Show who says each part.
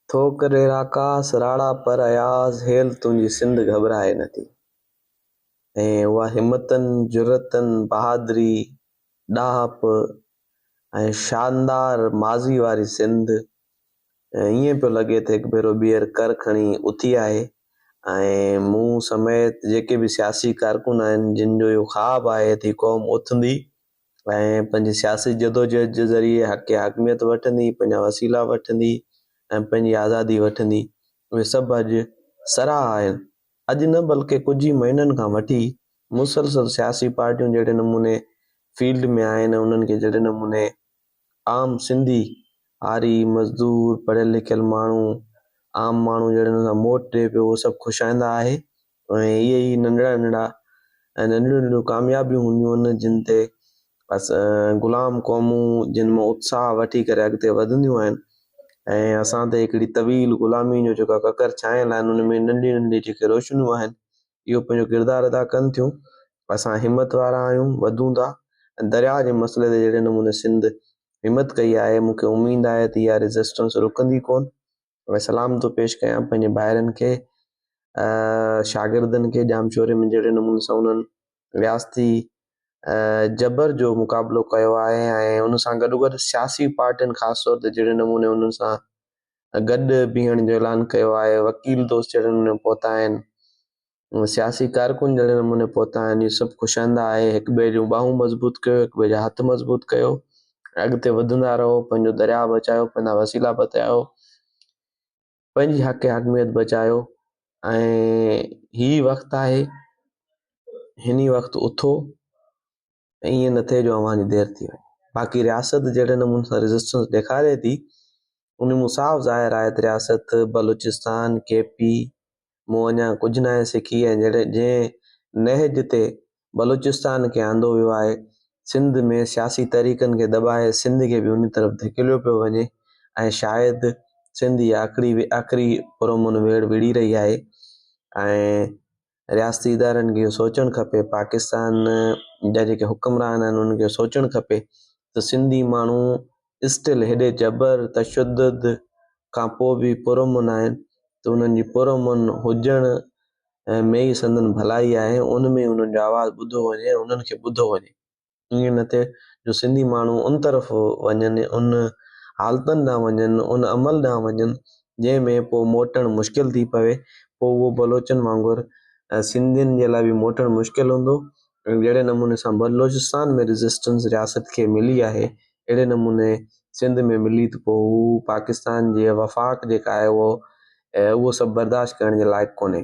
Speaker 1: थो करे आकाश राड़ा पर अयाज़ हेल तुंहिंजी सिंध घबराए नथी। ऐं उहा हिमतनि जुरतनि बहादुरी ॾाहप ऐं शानदार माज़ी वारी सिंध ईअं पियो लॻे त हिकु भेरो ॿीहर कर खणी उथी आहे। ऐं मूं समेत जेके बि सियासी कारकुन आहिनि जिन जो इहो ख़्वाबु आहे त क़ौम उथंदी ऐं पंहिंजी सियासी जदोजहद जे ज़रिए हक़ हाकमियत वठंदी, पंहिंजा वसीला वठंदी ऐं पंहिंजी आज़ादी वठंदी। उहे सभु अॼु सराह आहिनि। अॼु न बल्कि कुझु ई महीननि खां वठी मुसलसल सियासी पार्टियूं जहिड़े नमूने फील्ड में आहिनि, उन्हनि खे जहिड़े नमूने आम सिंधी आरी मज़दूर पढ़ियल लिखियल माण्हू आम माण्हू जहिड़े नमूने मोट ॾिए पियो, उहो सभु खुशाईंदा आहे। ऐं इहे ई नंढियूं नंढियूं कामयाबियूं हूंदियूं आहिनि जिन ते ग़ुलाम क़ौमूं जिन मां उत्साह वठी करे अॻिते वधंदियूं आहिनि। ऐं असां ते हिकिड़ी तवील ग़ुलामी जो जेका ककर छायल आहिनि उन में नंढी नंढी जेके रोशनियूं आहिनि इहो पंहिंजो किरदारु अदा कनि थियूं। असां हिमत वारा आहियूं, वधूं था। ऐं दरिया जे मसइले ते जहिड़े नमूने सिंध हिमत कई आहे, मूंखे उमेदु आहे त इहा रेज़िस्टेंस रुकंदी कोन। ऐं सलाम थो पेश कयां पंहिंजे ॿाहिरनि खे, शागिर्दनि खे जामशोरे में जहिड़े नमूने सां उन्हनि रियासती जबर जो मुक़ाबिलो कयो आहे ऐं उन सां गॾु गॾु सियासी पार्टियुनि ख़ासि तौर ते जहिड़े नमूने उन्हनि सां गॾु बीहण जो ऐलान कयो आहे, वकील दोस्त जहिड़े नमूने पहुता आहिनि, सियासी कारकुन जहिड़े नमूने पहुता आहिनि, इहे सभु खुशाईंदा आहे। हिक ॿिए जूं ॿाहूं मज़बूत कयो, हिक ॿिए जा हथ मज़बूत कयो, अॻिते वधंदा रहो, पंहिंजो दरिया बचायो, पंहिंजा वसीला बचायो, पंहिंजी हक़ हाकमियत बचायो। ऐं ही वक़्तु आहे, हिन वक़्तु उथो ऐं ईअं न थिए जो अव्हांजी देरि थी वञे। बाक़ी रियासत जहिड़े नमूने सां रेज़िस्टेंस ॾेखारे थी उन में साफ़ ज़ाहिर आहे त रियासत बलूचिस्तान KP मूं अञा कुझु न आहे सिखी ऐं जंहिं नहज ते बलूचिस्तान खे आंदो वियो आहे, सिंध में सियासी तरीक़नि खे दॿाए सिंध खे बि उन तरफ़ धकेलियो पियो वञे ऐं शायदि सिंध जी आख़िरी पुरअमन वेड़ विड़ी रही आहे। ऐं रियासती इदारनि खे इहो सोचणु खपे, पाकिस्तान जा जेके हुक्मरान आहिनि उन्हनि खे सोचणु खपे त सिंधी माण्हू स्टिल हेॾे जबर तशद्दुद खां पोइ बि पुरअमन आहिनि, त उन्हनि जी पुरअमन हुजण में ई संदन भलाई आहे। उन में उन्हनि जो आवाज़ु ॿुधो वञे, उन्हनि खे ॿुधो वञे। ईअं न थिए जो सिंधी माण्हू उन तरफ़ वञनि, उन हालतुनि ॾांहुं वञनि, उन अमल ॾांहुं वञनि जंहिंमें पोइ मोटणु मुश्किल थी पवे। पोइ उहो बलोचनि वांगुरु सिंधियुनि जे लाइ बि मोटणु मुश्किल हूंदो। जहिड़े नमूने सां बलोचिस्तान में रेज़िस्टेंस रियासत खे मिली आहे, अहिड़े नमूने सिंध में मिली त पोइ हू पाकिस्तान जी वफ़ाक़ जेका आहे उहो सभु बर्दाश्त करण जे लाइक़ु कोन्हे।